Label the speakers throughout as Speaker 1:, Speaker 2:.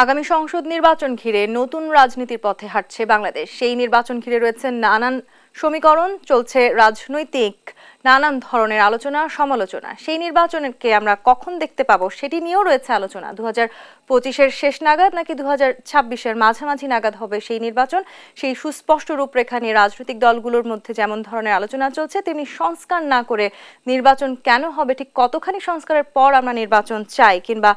Speaker 1: আগামী সংসদ নির্বাচন ঘিরে নতুন রাজনীতির পথে হাঁটছে বাংলাদেশ। সেই নির্বাচন ঘিরে রয়েছে নানান সমীকরণ, চলছে রাজনৈতিক নানান ধরনের আলোচনা সমালোচনা। সেই নির্বাচনকে আমরা কখন দেখতে পাবো সেটি নিয়েও রয়েছে আলোচনা। 2025-এর শেষ নাগাদ নাকি 2026-এর মাঝামাঝি নাগাদ হবে সেই নির্বাচন, সেই সুস্পষ্ট রূপরেখা নিয়ে রাজনৈতিক দলগুলোর মধ্যে যেমন ধরনের আলোচনা চলছে, তেমনি সংস্কার না করে নির্বাচন কেন হবে, ঠিক কতখানি সংস্কারের পর আমরা নির্বাচন চাই, কিংবা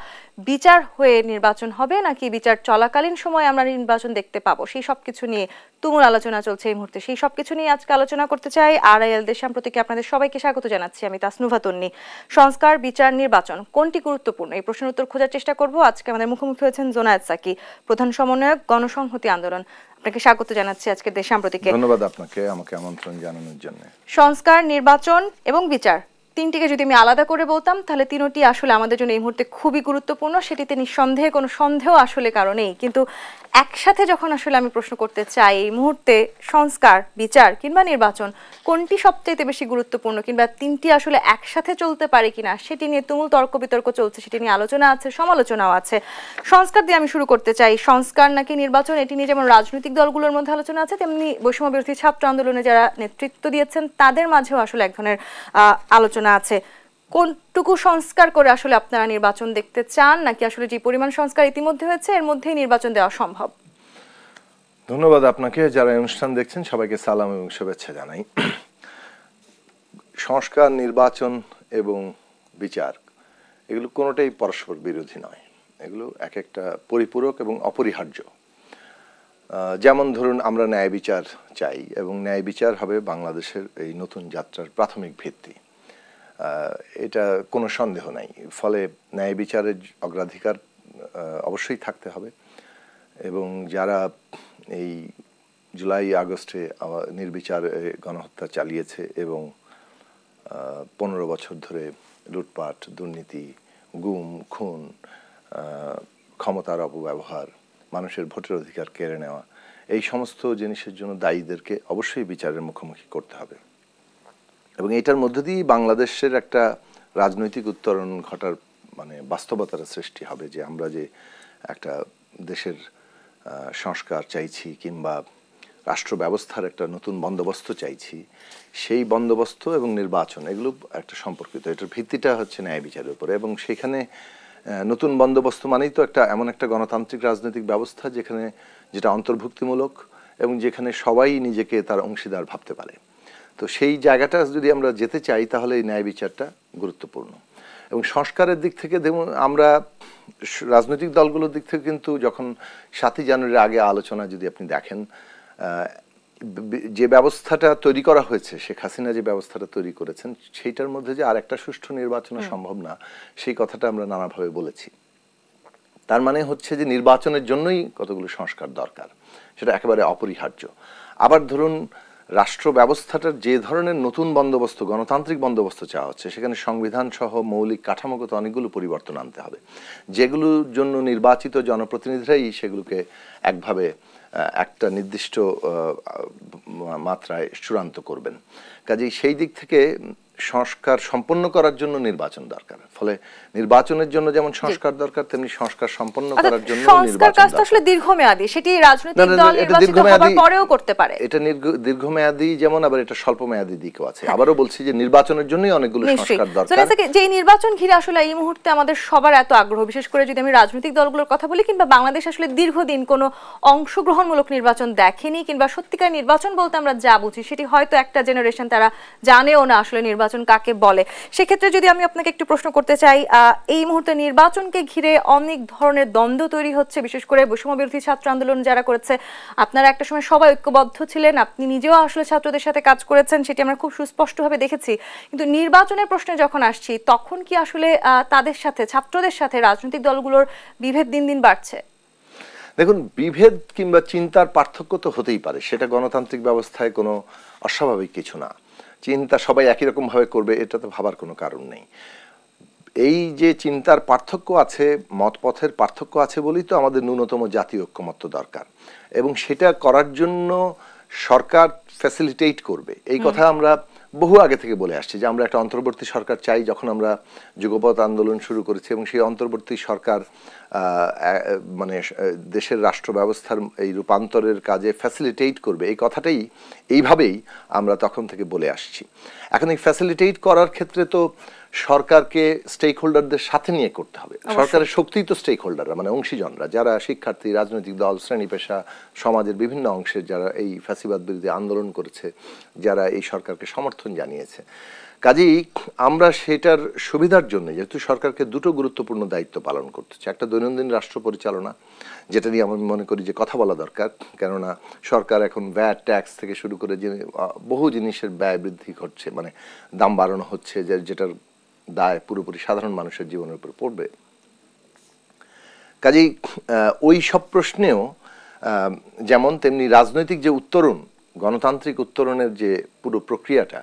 Speaker 1: বিচার হয়ে নির্বাচন হবে নাকি বিচার চলাকালীন সময় আমরা নির্বাচন দেখতে পাবো, সেই সবকিছু নিয়ে তুমুল আলোচনা চলছে এই মুহূর্তে। সেই সবকিছু নিয়ে আজকে আলোচনা করতে চাই। RIL দেশসাম্প্রতিকে আপনাদের সবাইকে স্বাগত জানাচ্ছি। আমি তাসনুভা তন্নি। সংস্কার, বিচার, নির্বাচন কোনটি গুরুত্বপূর্ণ, এই প্রশ্নের উত্তর খোঁজার চেষ্টা করব। আজকে আমাদের মুখোমুখি হয়েছেন জোনায়েদ সাকি, প্রধান সমন্বয়ক, গণসংহতি আন্দোলন। আপনাকে স্বাগত জানাচ্ছি আজকে দেশসাম্প্রতিকে।
Speaker 2: ধন্যবাদ আপনাকে আমাকে আমন্ত্রণ জানানোর জন্য।
Speaker 1: সংস্কার, নির্বাচন এবং বিচার, তিনটিকে যদি আমি আলাদা করে বলতাম তাহলে তিনটি আসলে আমাদের জন্য এই মুহূর্তে খুবই গুরুত্বপূর্ণ, সেটিতে নিঃসন্দেহে কোনো সন্দেহ আসলে কারণেই। কিন্তু একসাথে যখন আসলে আমি প্রশ্ন করতে চাই এই মুহূর্তে সংস্কার, বিচার কিংবা নির্বাচন কোনটি সবচেয়ে বেশি গুরুত্বপূর্ণ, কিংবা তিনটি আসলে একসাথে চলতে পারে কিনা, সেটি নিয়ে তুমুল তর্ক বিতর্ক চলছে, সেটি নিয়ে আলোচনা আছে, সমালোচনাও আছে। সংস্কার দিয়ে আমি শুরু করতে চাই। সংস্কার নাকি নির্বাচন, এটি নিয়ে যেমন রাজনৈতিক দলগুলোর মধ্যে আলোচনা আছে, তেমনি বৈষম্য বিরোধী ছাত্র আন্দোলনে যারা নেতৃত্ব দিয়েছেন তাদের মাঝেও আসলে এক ধরনের আলোচনা আছে। কোনটুকু সংস্কার করে আসলে আপনারা নির্বাচন দেখতে চান, নাকি আসলে যে পরিমাণ সংস্কার ইতিমধ্যে হয়েছে এর মধ্যেই নির্বাচন দেওয়া সম্ভব?
Speaker 2: ধন্যবাদ আপনাকে। যারা অনুষ্ঠান দেখছেন সবাইকে সালাম এবং শুভেচ্ছা জানাই। সংস্কার, নির্বাচন এবং বিচার এগুলো কোনোটাই পরস্পর বিরোধী নয়, এগুলো এক একটা পরিপূরক এবং অপরিহার্য। যেমন ধরুন, আমরা ন্যায় বিচার চাই এবং ন্যায় বিচার হবে বাংলাদেশের এই নতুন যাত্রার প্রাথমিক ভিত্তি, এটা কোনো সন্দেহ নাই। ফলে ন্যায় বিচারের অগ্রাধিকার অবশ্যই থাকতে হবে এবং যারা এই জুলাই আগস্টে নির্বিচার গণহত্যা চালিয়েছে এবং 15 বছর ধরে লুটপাট, দুর্নীতি, গুম, খুন, ক্ষমতার অপব্যবহার, মানুষের ভোটের অধিকার কেড়ে নেওয়া, এই সমস্ত জিনিসের জন্য দায়ীদেরকে অবশ্যই বিচারের মুখোমুখি করতে হবে এবং এটার মধ্য দিয়েই বাংলাদেশের একটা রাজনৈতিক উত্তরণ ঘটার বাস্তবতার সৃষ্টি হবে, যে আমরা যে একটা দেশের সংস্কার চাইছি কিংবা রাষ্ট্র ব্যবস্থার একটা নতুন বন্দোবস্ত চাইছি, সেই বন্দোবস্ত এবং নির্বাচন এগুলো একটা সম্পর্কিত। এটার ভিত্তিটা হচ্ছে ন্যায় বিচারের উপরে এবং সেখানে নতুন বন্দোবস্ত মানেই তো একটা এমন একটা গণতান্ত্রিক রাজনৈতিক ব্যবস্থা যেটা অন্তর্ভুক্তিমূলক এবং যেখানে সবাই নিজেকে তার অংশীদার ভাবতে পারে। তো সেই জায়গাটা যদি আমরা যেতে চাই তাহলে এই ন্যায় বিচারটা গুরুত্বপূর্ণ। এবং সংস্কারের দিক থেকে দেখুন, আমরা রাজনৈতিক দলগুলোর দিক থেকে কিন্তু যখন 7ই জানুয়ারির আগে আলোচনা যদি আপনি দেখেন, যে ব্যবস্থাটা তৈরি করা হয়েছে, শেখ হাসিনা যে ব্যবস্থাটা তৈরি করেছেন, সেইটার মধ্যে যে আর একটা সুষ্ঠু নির্বাচন সম্ভব না, সেই কথাটা আমরা নানাভাবে বলেছি। তার মানে হচ্ছে যে নির্বাচনের জন্যই কতগুলো সংস্কার দরকার, সেটা একেবারে অপরিহার্য। আবার ধরুন, রাষ্ট্র ব্যবস্থাটার যে ধরনের নতুন বন্দোবস্ত, গণতান্ত্রিক বন্দোবস্ত চাওয়া হচ্ছে, সেখানে সংবিধান সহ মৌলিক কাঠামোগত অনেকগুলো পরিবর্তন আনতে হবে, যেগুলোর জন্য নির্বাচিত জনপ্রতিনিধিরাই সেগুলোকে একভাবে একটা নির্দিষ্ট মাত্রায় চূড়ান্ত করবেন। কাজেই সেই দিক থেকে সংস্কার সম্পন্ন করার জন্য নির্বাচন দরকার। ফলে নির্বাচনের জন্য যেমন সংস্কার দরকার, তেমনি সংস্কার সম্পন্ন করার জন্য
Speaker 1: সংস্কার কাজটা আসলে দীর্ঘমেয়াদী, সেটি রাজনৈতিক দল নির্বাচিত হবার পরেও করতে পারে।
Speaker 2: এটা দীর্ঘমেয়াদী যেমন, আবার এটা স্বল্পমেয়াদী দিকও আছে। আবারও বলছি যে নির্বাচনের জন্যই অনেকগুলো সংস্কার দরকার।
Speaker 1: যে নির্বাচন ঘিরে আসলে এই মুহূর্তে আমাদের সবার এত আগ্রহ, বিশেষ করে যদি আমি রাজনৈতিক দলগুলোর কথা বলি, কিংবা বাংলাদেশ আসলে দীর্ঘদিন কোনো অংশগ্রহণমূলক নির্বাচন দেখেনি, কিংবা সত্যিকার নির্বাচন বলতে আমরা যা বুঝি সেটি হয়তো একটা জেনারেশন তারা জানেও না আসলে নির্বাচন কাকে বলে। সেক্ষেত্রে যদি আমি আপনাকে একটু প্রশ্ন করতে চাই, এই মুহূর্তে নির্বাচনকে ঘিরে অনেক ধরনের দ্বন্দ্ব তৈরি হচ্ছে, বিশেষ করে বৈষম্য বিরোধী ছাত্র আন্দোলন যারা করেছে। আপনারা একটা সময় সবাই ঐক্যবদ্ধ ছিলেন, আপনি নিজেও আসলে ছাত্রদের সাথে কাজ করেছেন, সেটি আমরা খুব সুস্পষ্টভাবে দেখেছি। কিন্তু নির্বাচনের প্রশ্নে যখন আসছি, তখন কি আসলে তাদের সাথে, ছাত্রদের সাথে রাজনৈতিক দলগুলোর বিভেদ দিন দিন বাড়ছে?
Speaker 2: দেখুন, বিভেদ কিংবা চিন্তার পার্থক্য তো হতেই পারে, সেটা গণতান্ত্রিক ব্যবস্থায় কোনো অস্বাভাবিক কিছু না। চিন্তা সবাই একই রকম ভাবে করবে, এটা তো ভাবার কোনো কারণ নেই। এই যে চিন্তার পার্থক্য আছে, মতপথের পার্থক্য আছে বলেই তো আমাদের ন্যূনতম জাতীয় ঐক্যমত্য দরকার এবং সেটা করার জন্য সরকার ফ্যাসিলিটেট করবে, এই কথা আমরা বহু আগে থেকে বলে আসছি যে আমরা একটা অন্তর্বর্তী সরকার চাই। যখন আমরা যুগপৎ আন্দোলন শুরু করেছি এবং সেই অন্তর্বর্তী সরকার মানে দেশের রাষ্ট্র ব্যবস্থার এই রূপান্তরের কাজে ফ্যাসিলিটেট করবে, এই কথাটাই এইভাবেই আমরা তখন থেকে বলে আসছি। এখন এই ফ্যাসিলিটেট করার ক্ষেত্রে তো সরকারকে স্টেক হোল্ডারদের সাথে নিয়ে করতে হবে। সরকারের শক্তিই তো স্টেক হোল্ডাররা, মানে অংশীজনরা, যারা শিক্ষার্থী, রাজনৈতিক দল, শ্রেণী পেশা, সমাজের বিভিন্ন অংশের যারা এই ফ্যাসিবাদ বিরোধী আন্দোলন করেছে, যারা এই সরকারকে সমর্থন জানিয়েছে। কাজেই আমরা সেটার সুবিধার জন্য যেহেতু সরকারকে দুটো গুরুত্বপূর্ণ দায়িত্ব পালন করতে হচ্ছে, একটা দৈনন্দিন রাষ্ট্র পরিচালনা, যেটা নিয়ে আমি মনে করি যে কথা বলা দরকার, কেননা সরকার এখন ভ্যাট ট্যাক্স থেকে শুরু করে যে বহু জিনিসের ব্যয় বৃদ্ধি ঘটছে, মানে দাম বাড়ানো হচ্ছে, যেটার দায় পুরোপুরি সাধারণ মানুষের জীবনের উপর পড়বে। কাজেই ওই সব প্রশ্নেও যেমন তেমনি রাজনৈতিক যে উত্তরণ, গণতান্ত্রিক উত্তরণের যে পুরো প্রক্রিয়াটা,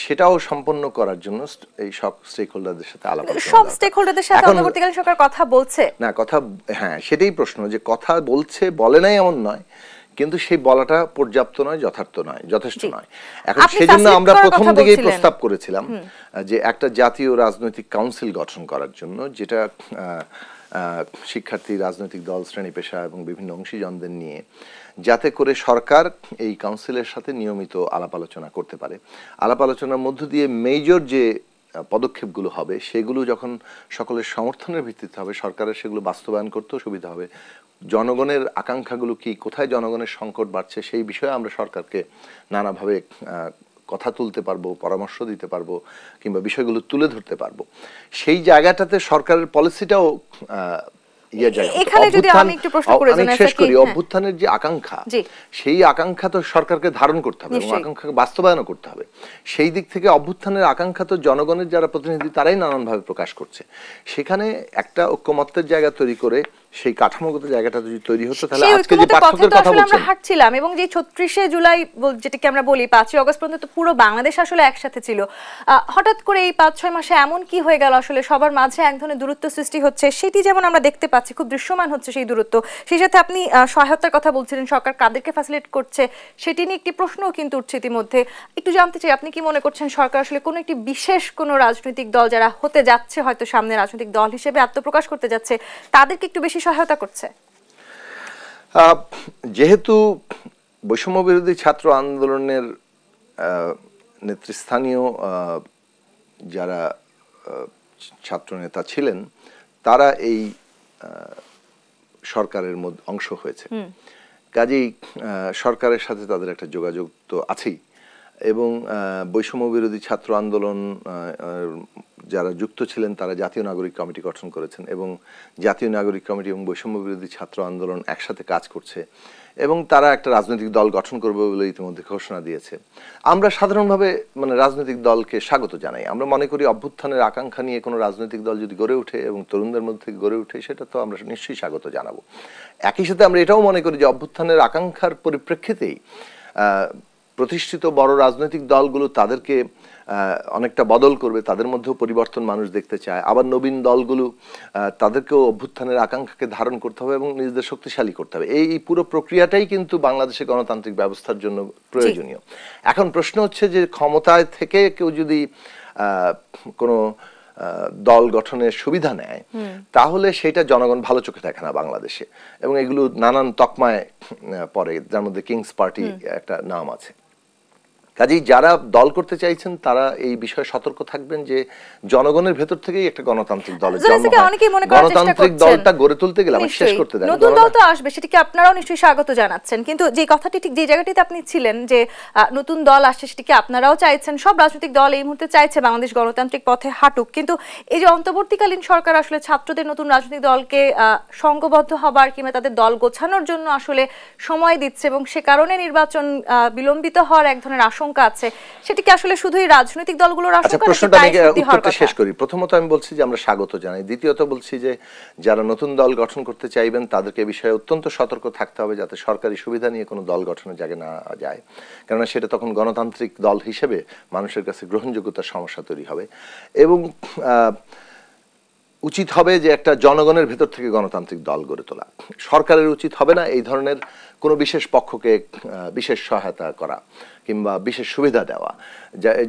Speaker 2: সেটাও সম্পন্ন করার জন্য এই সব স্টেক হোল্ডারদের সাথে আলাপ আলোচনা।
Speaker 1: সব স্টেক হোল্ডারদের সাথে অন্তর্বর্তীকালীন সরকার কথা বলছে না? কথা,
Speaker 2: হ্যাঁ, সেটাই প্রশ্ন, যে কথা বলছে, বলে নাই এমন নয়, কিন্তু সেই বলাটা পর্যাপ্ত নয়, যথার্থ নয়, যথেষ্ট নয়। এখন সেজন্য আমরা প্রথম দিকেই প্রস্তাব করেছিলাম যে একটা জাতীয় রাজনৈতিক কাউন্সিল গঠন করার জন্য, যেটা শিক্ষার্থী, রাজনৈতিক দল, শ্রেণী পেশা এবং বিভিন্ন অংশীজনদের নিয়ে, যাতে করে সরকার এই কাউন্সিলের সাথে নিয়মিত আলাপ আলোচনা করতে পারে। আলাপ আলোচনার মধ্য দিয়ে মেজর যে পদক্ষেপগুলো হবে সেগুলো যখন সকলের সমর্থনের ভিত্তিতে হবে, সরকারের সেগুলো বাস্তবায়ন করতেও সুবিধা হবে। জনগণের আকাঙ্ক্ষাগুলো কি, কোথায় জনগণের সংকট বাড়ছে, সেই বিষয়ে আমরা সরকারকে নানাভাবে কথা তুলতে পারবো, পরামর্শ দিতে পারবো, কিংবা বিষয়গুলো তুলে ধরতে পারবো। সেই জায়গাটাতে সরকারের পলিসিটাও অভ্যুত্থানের যে আকাঙ্ক্ষা, সেই আকাঙ্ক্ষা তো সরকারকে ধারণ করতে হবে এবং আকাঙ্ক্ষাকে বাস্তবায়ন করতে হবে। সেই দিক থেকে অভ্যুত্থানের আকাঙ্ক্ষা তো জনগণের যারা প্রতিনিধি তারাই নানানভাবে প্রকাশ করছে। সেখানে একটা ঐক্যমত্যের জায়গা তৈরি করে সেই কাঠামোগত জায়গাটা যদি তৈরি হতো, তাহলে আজকে যে পাঠ্যক্রমের কথা বলছেন
Speaker 1: আমরা হাঁটছিলাম, এবং যে 36শে জুলাই যেটাকে আমরা বলি 5ই আগস্ট পর্যন্ত তো পুরো বাংলাদেশ আসলে একসাথে ছিল। হঠাৎ করে এই 5-6 মাসে এমন কি হয়ে গেল, আসলে সবার মাঝে এক ধরনের দূরত্ব সৃষ্টি হচ্ছে, সেটি যেমন আমরা দেখতে পাচ্ছি, খুব দৃশ্যমান হচ্ছে সেই দূরত্ব। সেই সাথে আপনি সহায়তার কথা বলছিলেন, সরকার কাদেরকে ফ্যাসিলিটেট করছে সেটি নিয়ে একটি প্রশ্নও কিন্তু উঠছে ইতিমধ্যে। একটু জানতে চাই, আপনি কি মনে করছেন সরকার আসলে কোনো একটি বিশেষ কোনো রাজনৈতিক দল যারা হতে যাচ্ছে, হয়তো সামনে রাজনৈতিক দল হিসেবে আত্মপ্রকাশ করতে যাচ্ছে, তাদেরকে একটু বেশি সহায়তা করছে?
Speaker 2: যেহেতু বৈষম্য বিরোধী ছাত্র আন্দোলনের নেতৃস্থানীয় যারা ছাত্র নেতা ছিলেন, তারা এই সরকারের মধ্যে অংশ হয়েছে, কাজেই সরকারের সাথে তাদের একটা যোগাযোগ তো আছেই। এবং বৈষম্য বিরোধী ছাত্র আন্দোলন যারা যুক্ত ছিলেন তারা জাতীয় নাগরিক কমিটি গঠন করেছেন, এবং জাতীয় নাগরিক কমিটি এবং বৈষম্য বিরোধী ছাত্র আন্দোলন একসাথে কাজ করছে, এবং তারা একটা রাজনৈতিক দল গঠন করবে বলে ইতিমধ্যে ঘোষণা দিয়েছে। আমরা সাধারণভাবে মানে রাজনৈতিক দলকে স্বাগত জানাই। আমরা মনে করি অভ্যুত্থানের আকাঙ্ক্ষা নিয়ে কোনো রাজনৈতিক দল যদি গড়ে ওঠে এবং তরুণদের মধ্যে থেকে গড়ে ওঠে, সেটা তো আমরা নিশ্চয়ই স্বাগত জানাবো। একই সাথে আমরা এটাও মনে করি যে অভ্যুত্থানের আকাঙ্ক্ষার পরিপ্রেক্ষিতেই প্রতিষ্ঠিত বড় রাজনৈতিক দলগুলো তাদেরকে অনেকটা বদল করবে, তাদের মধ্যেও পরিবর্তন মানুষ দেখতে চায়। আবার নবীন দলগুলো তাদেরকেও অভ্যুত্থানের আকাঙ্ক্ষাকে ধারণ করতে হবে এবং নিজেদের শক্তিশালী করতে হবে। এই পুরো প্রক্রিয়াটাই কিন্তু বাংলাদেশের গণতান্ত্রিক ব্যবস্থার জন্য প্রয়োজনীয়। এখন প্রশ্ন হচ্ছে যে ক্ষমতায় থেকে কেউ যদি কোনো দল গঠনের সুবিধা নেয়, তাহলে সেটা জনগণ ভালো চোখে দেখে না বাংলাদেশে, এবং এগুলো নানান তকমায় পড়ে, যার মধ্যে কিংস পার্টি একটা নাম আছে। কাজেই যারা দল করতে চাইছেন তারা এই বিষয়ে সতর্ক থাকবেন যে জনগণের ভেতর থেকেই একটা গণতান্ত্রিক দলের জন্ম হয়। গণতান্ত্রিক দলটা গড়ে তুলতে গেলে আমরা শেষ করতে দেন,
Speaker 1: নতুন দল তো আসবে, সেটাকে আপনারাও নিশ্চয়ই স্বাগত জানাচ্ছেন, কিন্তু যে কথাটি ঠিক যে জায়গাটিতে আপনি ছিলেন যে নতুন দল আসছে, সেটাকে আপনারাও চাইছেন, সব রাজনৈতিক দল এই মুহূর্তে চাইছে বাংলাদেশ গণতান্ত্রিক পথে হাঁটুক, কিন্তু এই যে অন্তর্বর্তীকালীন সরকার আসলে ছাত্রদের নতুন রাজনৈতিক দলকে সংঘবদ্ধ হবার কিংবা তাদের দল গোছানোর জন্য আসলে সময় দিচ্ছে, এবং সে কারণে নির্বাচন বিলম্বিত হওয়ার এক ধরনের আশঙ্কা আছে, সেটা কি আসলে শুধুই রাজনৈতিক দলগুলোর আশঙ্কা?
Speaker 2: প্রশ্নটা আমি উত্তরটা শেষ করি। প্রথমত আমি বলছি যে আমরা স্বাগত জানাই। দ্বিতীয়ত বলছি যে যারা নতুন দল গঠন করতে চাইবেন তাদেরকে বিষয়ে অত্যন্ত সতর্ক থাকতে হবে যাতে সরকারি সুবিধা নিয়ে কোনো দল গঠনের জায়গায় না যায়, কেননা সেটা তখন গণতান্ত্রিক দল হিসেবে মানুষের কাছে গ্রহণযোগ্যতার সমস্যা তৈরি হবে। এবং উচিত হবে যে একটা জনগণের ভেতর থেকে গণতান্ত্রিক দল গড়ে তোলা। সরকারের উচিত হবে না এই ধরনের কোনো বিশেষ পক্ষকে বিশেষ সহায়তা করা কিংবা বিশেষ সুবিধা দেওয়া,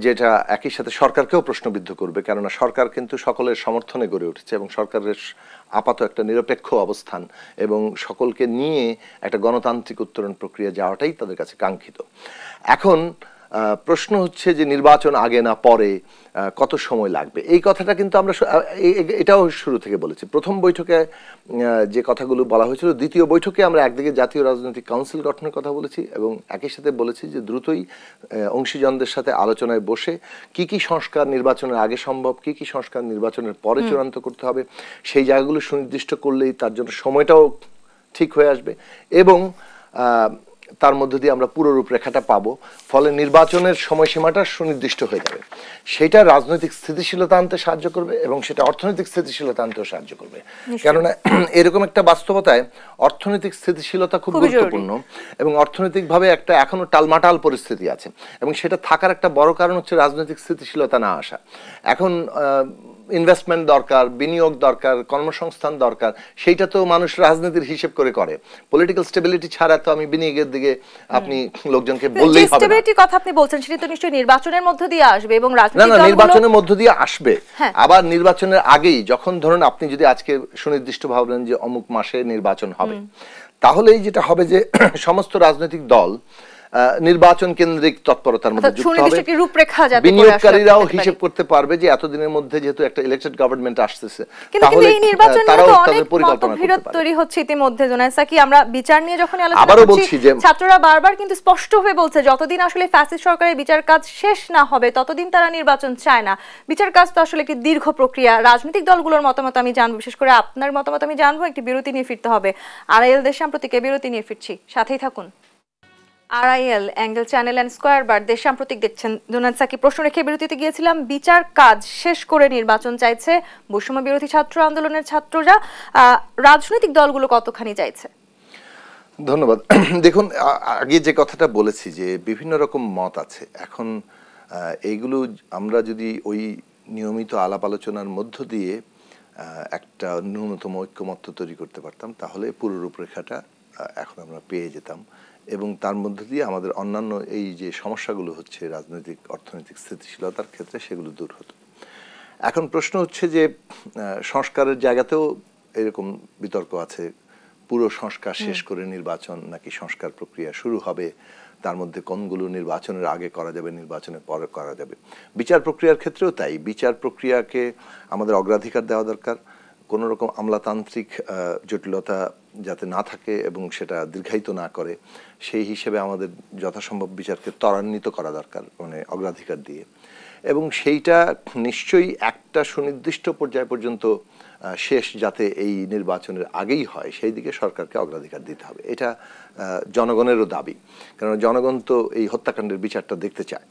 Speaker 2: যেটা একই সাথে সরকারকেও প্রশ্নবিদ্ধ করবে। কেননা সরকার কিন্তু সকলের সমর্থনে গড়ে উঠেছে এবং সরকারের আপাত একটা নিরপেক্ষ অবস্থান এবং সকলকে নিয়ে একটা গণতান্ত্রিক উত্তরণ প্রক্রিয়া যাওয়াটাই তাদের কাছে কাঙ্ক্ষিত। এখন প্রশ্ন হচ্ছে যে নির্বাচন আগে না পরে, কত সময় লাগবে, এই কথাটা কিন্তু আমরা এটাও শুরু থেকে বলেছি। প্রথম বৈঠকে যে কথাগুলো বলা হয়েছিল, দ্বিতীয় বৈঠকে আমরা একদিকে জাতীয় রাজনৈতিক কাউন্সিল গঠনের কথা বলেছি এবং একই সাথে বলেছি যে দ্রুতই অংশীজনদের সাথে আলোচনায় বসে কি কি সংস্কার নির্বাচনের আগে সম্ভব, কি কি সংস্কার নির্বাচনের পরে চূড়ান্ত করতে হবে, সেই জায়গাগুলো সুনির্দিষ্ট করলেই তার জন্য সময়টাও ঠিক হয়ে আসবে এবং তার মধ্য দিয়ে আমরা পুরো রূপরেখাটা পাবো। ফলে নির্বাচনের সময়সীমাটা সুনির্দিষ্ট হয়ে যাবে। সেটা রাজনৈতিক স্থিতিশীলতা আনতে সাহায্য করবে এবং সেটা অর্থনৈতিক স্থিতিশীলতা আনতেও সাহায্য করবে। কেননা এরকম একটা বাস্তবতায় অর্থনৈতিক স্থিতিশীলতা খুব গুরুত্বপূর্ণ এবং অর্থনৈতিকভাবে একটা এখনো টালমাটাল পরিস্থিতি আছে এবং সেটা থাকার একটা বড় কারণ হচ্ছে রাজনৈতিক স্থিতিশীলতা না আসা। এখন ইনভেস্টমেন্ট দরকার, বিনিয়োগ দরকার, কর্মসংস্থান দরকার, সেইটা তো মানুষ রাজনীতির হিসেব করে করে। পলিটিক্যাল স্টেবিলিটি ছাড়া তো আমি বিনিয়োগের দিকে আপনি লোকজনকে বললেই হবে না।
Speaker 1: স্টেবিলিটির কথা আপনি বলছেন, সেটা তো নিশ্চয়ই নির্বাচনের মধ্য দিয়ে আসবে এবং রাজনৈতিক
Speaker 2: দলগুলো নির্বাচনের মধ্য দিয়ে আসবে। আবার নির্বাচনের আগেই যখন ধরুন আপনি যদি আজকে সুনির্দিষ্ট ভাবলেন যে অমুক মাসে নির্বাচন হবে, তাহলেই যেটা হবে যে সমস্ত রাজনৈতিক দল নির্বাচন কেন্দ্রিক তৎপরতার মধ্যে যুক্ত হবে। বিনিয়োগকারীরাও হিসেব করতে পারবে যে এতদিনের মধ্যে যেহেতু একটা ইলেকটেড গভর্নমেন্ট আসতেছে, তাহলে তারাও তাদের পরিকল্পনা করতে পারবে।
Speaker 1: তৈরি হচ্ছে ইতিমধ্যে জোনায়েসা কি আমরা বিচার নিয়ে যখন আলোচনা করছি, ছাত্ররা বারবার কিন্তু স্পষ্ট হয়ে বলছে যতদিন আসলে ফ্যাসিস্ট সরকারের বিচার কাজ শেষ না হবে ততদিন তারা নির্বাচন চায় না। বিচার কাজ তো আসলে একটি দীর্ঘ প্রক্রিয়া। রাজনৈতিক দলগুলোর মতামত আমি জানবো, বিশেষ করে আপনার মতামত আমি জানবো। একটি বিরতি নিয়ে ফিরতে হবে। আড়াইল দেশসাম্প্রতিক বিরতি নিয়ে ফিরছি, সাথেই থাকুন। আড়াইএল অ্যাঙ্গেল চ্যানেল অ্যান্ড স্কয়ার বার দেশসাম্প্রতিক দেখছেন। জোনায়েসা কি প্রশ্ন রেখে বিরতিতে গিয়েছিলাম। বিচার কাজ শেষ করে নির্বাচন চাইছে বৈষম্য বিরোধী ছাত্র আন্দোলনের ছাত্ররা, রাজনৈতিক দলগুলো কতখানি চাইছে?
Speaker 2: ধন্যবাদ। দেখুন, আগে যে কথাটা বলেছি যে বিভিন্ন রকম মত আছে। এখন এইগুলো আমরা যদি ওই নিয়মিত আলাপ আলোচনার মধ্য দিয়ে একটা ন্যূনতম ঐক্যমত্য তৈরি করতে পারতাম, তাহলে পুরো রূপরেখাটা এখন আমরা পেয়ে যেতাম এবং তার মধ্য দিয়ে আমাদের অন্যান্য এই যে সমস্যাগুলো হচ্ছে রাজনৈতিক অর্থনৈতিক স্থিতিশীলতার ক্ষেত্রে সেগুলো দূর হতো। এখন প্রশ্ন হচ্ছে যে সংস্কারের জায়গাতেও এরকম বিতর্ক আছে। পুরো সংস্কার শেষ করে নির্বাচন নাকি সংস্কার প্রক্রিয়া শুরু হবে, তার মধ্যে কোনগুলো নির্বাচনের আগে করা যাবে, নির্বাচনের পরে করা যাবে। বিচার প্রক্রিয়ার ক্ষেত্রেও তাই। বিচার প্রক্রিয়াকে আমাদের অগ্রাধিকার দেওয়া দরকার। কোনো রকম আমলাতান্ত্রিক জটিলতা যাতে না থাকে এবং সেটা দীর্ঘায়িত না করে, সেই হিসেবে আমাদের যথাসম্ভব বিচারকে ত্বরান্বিত করা দরকার, মানে অগ্রাধিকার দিয়ে। এবং সেইটা নিশ্চয়ই একটা সুনির্দিষ্ট পর্যায় পর্যন্ত শেষ যাতে এই নির্বাচনের আগেই হয়, সেই দিকে সরকারকে অগ্রাধিকার দিতে হবে। এটা জনগণেরও দাবি, কারণ জনগণ তো এই হত্যাকাণ্ডের বিচারটা দেখতে চায়।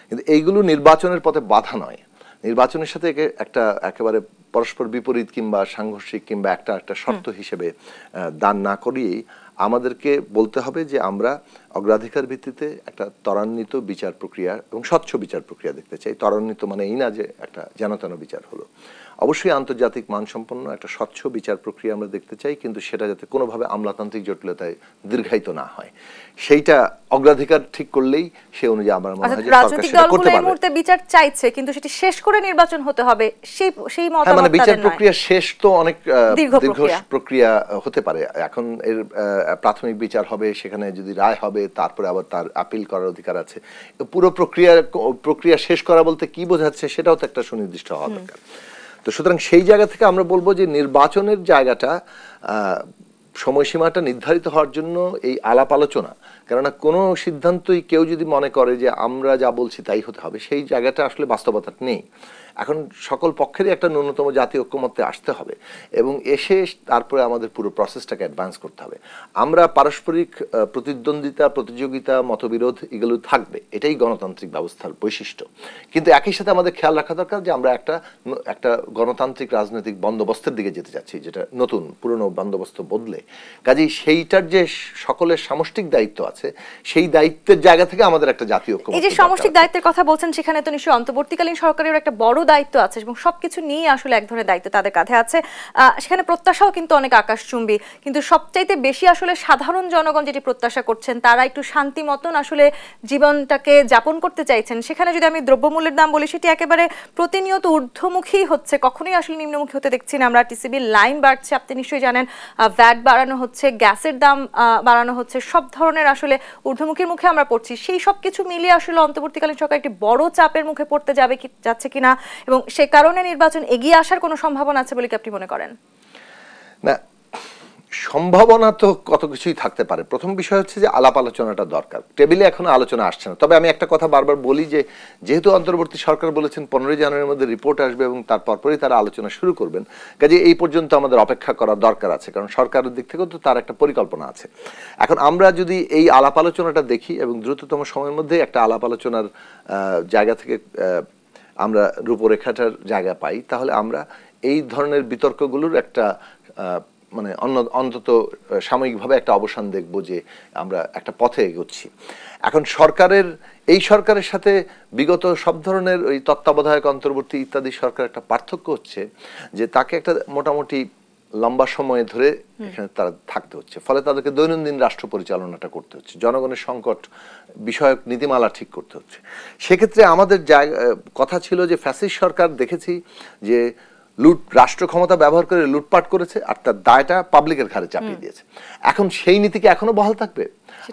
Speaker 2: কিন্তু এইগুলো নির্বাচনের পথে বাধা নয়। নির্বাচনের সাথে একটা একেবারে পরস্পর বিপরীত কিংবা সাংঘর্ষিক কিংবা একটা শর্ত হিসেবে দান না করিয়েই আমাদেরকে বলতে হবে যে আমরা অগ্রাধিকার ভিত্তিতে একটা ত্বরান্বিত বিচার প্রক্রিয়া এবং স্বচ্ছ বিচার প্রক্রিয়া দেখতে চাই। ত্বরান্বিত মানে এই না যে একটা যেন বিচার হলো, অবশ্যই আন্তর্জাতিক মানসম্পন্ন একটা স্বচ্ছ বিচার প্রক্রিয়া আমরা দেখতে চাই, কিন্তু সেটা যাতে কোনোভাবে আমলাতান্ত্রিক জটিলতায় দীর্ঘায়িত না হয়, সেইটা অগ্রাধিকার ঠিক করলেই সে অনুযায়ী আমার মনে হয় যে
Speaker 1: রাজনৈতিক দলগুলো এই মুহূর্তে বিচার চাইছে, কিন্তু সেটি শেষ করে নির্বাচন হতে হবে, সেই মতামত
Speaker 2: মানে বিচার প্রক্রিয়া শেষ তো অনেক দীর্ঘ প্রক্রিয়া হতে পারে। এখন এর প্রাথমিক বিচার হবে, সেখানে যদি রায় হবে, তারপরে আবার তার আপিল করার অধিকার আছে। পুরো প্রক্রিয়া শেষ করা বলতে কি বোঝাচ্ছে সেটাও তো একটা সুনির্দিষ্ট হওয়া দরকার। তো সুতরাং সেই জায়গা থেকে আমরা বলবো যে নির্বাচনের জায়গাটা সময়সীমাটা নির্ধারিত হওয়ার জন্য এই আলাপ আলোচনা, কেননা কোনো সিদ্ধান্তই কেউ যদি মনে করে যে আমরা যা বলছি তাই হতে হবে, সেই জায়গাটা আসলে বাস্তবতা নেই। এখন সকল পক্ষেরই একটা ন্যূনতম জাতীয় ঐক্যমত্যে আসতে হবে এবং এসে তারপরে আমাদের পুরো প্রসেসটাকে অ্যাডভান্স করতে হবে। আমরা পারস্পরিক প্রতিদ্বন্দ্বিতা, প্রতিযোগিতা, মতবিরোধ এগুলো থাকবে, এটাই গণতান্ত্রিক ব্যবস্থার বৈশিষ্ট্য। কিন্তু একই সাথে আমাদের খেয়াল রাখা দরকার যে আমরা একটা গণতান্ত্রিক রাজনৈতিক বন্দোবস্তের দিকে যেতে যাচ্ছি, যেটা নতুন, পুরনো বন্দোবস্ত বদলে। কাজেই সেইটার যে সকলের সামষ্টিক দায়িত্ব আছে, সেই দায়িত্বের জায়গা থেকে আমাদের একটা জাতীয় ঐক্যমত্য।
Speaker 1: এই যে সামষ্টিক দায়িত্বের কথা বলছেন, সেখানে তো নিশ্চয়ই অন্তর্বর্তীকালীন সরকারের একটা বড় দায়িত্ব আছে এবং সবকিছু নিয়ে আসলে এক ধরনের দায়িত্ব তাদের কাঁধে আছে। সেখানে প্রত্যাশাও কিন্তু অনেক আকাশচুম্বী, কিন্তু সবচাইতে বেশি আসলে সাধারণ জনগণ যেটি প্রত্যাশা করছেন, তারা একটু শান্তি মতন আসলে জীবনটাকে যাপন করতে চাইছেন। সেখানে যদি আমি দ্রব্যমূল্যের দাম বলি, সেটি একেবারে প্রতিনিয়ত ঊর্ধ্বমুখী হচ্ছে, কখনোই আসলে নিম্নমুখী হতে দেখছি না আমরা। টিসিবির লাইন বাড়ছে, আপনি নিশ্চয়ই জানেন, ভ্যাট বাড়ানো হচ্ছে, গ্যাসের দাম বাড়ানো হচ্ছে, সব ধরনের আসলে ঊর্ধ্বমুখীর মুখে আমরা পড়ছি। সেই সব কিছু মিলিয়ে আসলে অন্তর্বর্তীকালীন সরকার একটি বড় চাপের মুখে পড়তে যাচ্ছে কিনা, এবং সে কারণে নির্বাচন এগিয়ে আসার কোনো সম্ভাবনা আছে বলে কি আপনি মনে করেন?
Speaker 2: না, সম্ভাবনা তো কত কিছুই থাকতে পারে। প্রথম বিষয় হচ্ছে যে আলাপ আলোচনাটা দরকার। টেবিলে এখনো আলোচনা আসছে না। তবে আমি একটা কথা বারবার বলি যে যেহেতু অন্তর্বর্তী সরকার বলেছেন 15 জানুয়ারির মধ্যে রিপোর্ট আসবে এবং তারপরই তারা আলোচনা শুরু করবেন, কাজে এই পর্যন্ত আমাদের অপেক্ষা করার দরকার আছে, কারণ সরকারের দিক থেকেও তো তার একটা পরিকল্পনা আছে। এখন আমরা যদি এই আলাপ আলোচনাটা দেখি এবং দ্রুততম সময়ের মধ্যে একটা আলাপ আলোচনার জায়গা থেকে আমরা রূপরেখাটার জায়গা পাই, তাহলে আমরা এই ধরনের বিতর্কগুলোর একটা মানে অন্তত সাময়িকভাবে একটা অবসান দেখব যে আমরা একটা পথে এগোচ্ছি। এখন এই সরকারের সাথে বিগত সব ধরনের ওই তত্ত্বাবধায়ক, অন্তর্বর্তী ইত্যাদি সরকার একটা পার্থক্য হচ্ছে যে তাকে একটা মোটামুটি লম্বা সময় ধরে এখানে তারা থাকতে হচ্ছে, ফলে তাদেরকে দৈনন্দিন রাষ্ট্র পরিচালনাটা করতে হচ্ছে, জনগণের সংকট বিষয়ক নীতিমালা ঠিক করতে হচ্ছে। সেক্ষেত্রে আমাদের কথা ছিল যে ফ্যাসিস্ট সরকার দেখেছি যে রাষ্ট্র ক্ষমতা ব্যবহার করে লুটপাট করেছে আর তার দায়টা পাবলিকের ঘাড়ে চাপিয়ে দিয়েছে। এখন সেই নীতি কি এখনো বহাল থাকবে?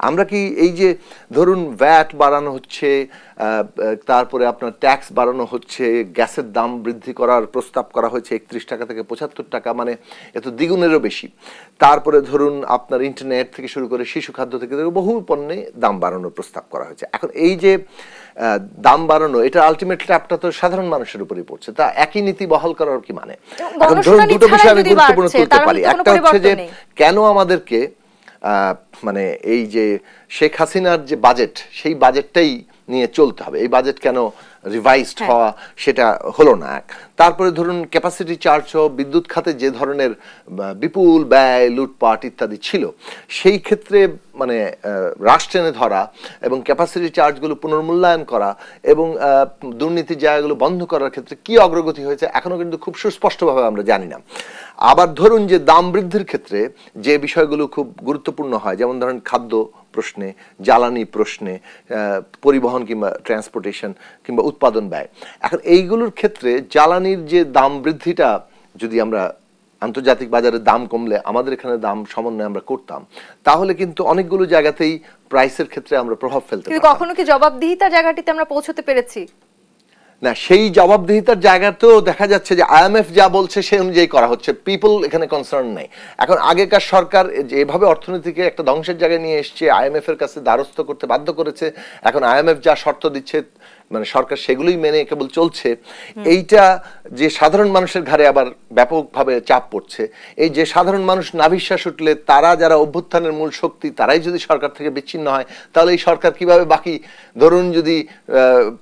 Speaker 2: আমরা কি এই যে ধরুন ভ্যাট বাড়ানো হচ্ছে, তারপরে আপনার ট্যাক্স বাড়ানো হচ্ছে, গ্যাসের দাম বৃদ্ধি করার প্রস্তাব করা হয়েছে 31 টাকা থেকে 75 টাকা, মানে এত দ্বিগুণেরও বেশি। তারপরে ধরুন আপনার ইন্টারনেট থেকে শুরু করে শিশু খাদ্য থেকে বহু পণ্যে দাম বাড়ানোর প্রস্তাব করা হয়েছে। এখন এই যে দাম বাড়ানো, এটা আলটিমেট ট্র্যাপটা তো সাধারণ মানুষের উপরই পড়ছে। তা একই নীতি বহাল করার কি মানে? এখন ধরুন দুটো বিষয় আমি গুরুত্বপূর্ণ তুলতে পারি। একটা হচ্ছে যে কেন আমাদেরকে মানে এই যে শেখ হাসিনার যে বাজেট, সেই বাজেটটাই নিয়ে চলতে হবে, এই বাজেট কেন রিভাইজড হওয়া সেটা হলো না। তারপরে ধরুন ক্যাপাসিটি চার্জ ও বিদ্যুৎ খাতে যে ধরনের বিপুল ব্যয়, লুটপাট ইত্যাদি ছিল, সেই ক্ষেত্রে মানে রাশ টেনে ধরা এবং ক্যাপাসিটি চার্জগুলো পুনর্মূল্যায়ন করা এবং দুর্নীতির জায়গাগুলো বন্ধ করার ক্ষেত্রে কি অগ্রগতি হয়েছে এখনো কিন্তু খুব সুস্পষ্টভাবে আমরা জানি না। আবার ধরুন যে দাম বৃদ্ধির ক্ষেত্রে যে বিষয়গুলো খুব গুরুত্বপূর্ণ হয়, যেমন ধরেন খাদ্য প্রশ্নে, জ্বালানি প্রশ্নে, পরিবহন কিংবা ট্রান্সপোর্টেশন কিংবা উৎপাদন ব্যয়, এখন এইগুলোর ক্ষেত্রে জ্বালানির যে দাম বৃদ্ধিটা যদি আমরা আন্তর্জাতিক বাজারে দাম কমলে আমাদের এখানে দাম সমন্বয় আমরা করতাম, তাহলে কিন্তু অনেকগুলো জায়গাতেই প্রাইসের ক্ষেত্রে আমরা প্রভাব ফেলতে পারতাম।
Speaker 1: কখনো কি জবাবদিহিতার জায়গাটিতে আমরা পৌঁছতে পেরেছি?
Speaker 2: না, সেই জবাবদিহিতার জায়গাতেও দেখা যাচ্ছে যে আইএমএফ যা বলছে সে অনুযায়ী করা হচ্ছে, পিপল এখানে কনসার্ন নেই। এখন আগেকার সরকার যেভাবে অর্থনীতিকে একটা ধ্বংসের জায়গায় নিয়ে এসছে, আইএমএফ এর কাছে দ্বারস্থ করতে বাধ্য করেছে, এখন আইএমএফ যা শর্ত দিচ্ছে মানে সরকার সেগুলোই মেনে কেবল চলছে। এইটা যে সাধারণ মানুষের ঘাড়ে আবার ব্যাপকভাবে চাপ পড়ছে। এই যে সাধারণ মানুষ নাভিশ্বাস উঠলে, তারা যারা অভ্যুত্থানের মূল শক্তি, তারাই যদি সরকার থেকে বিচ্ছিন্ন হয়, তাহলে এই সরকার কিভাবে বাকি, ধরুন যদি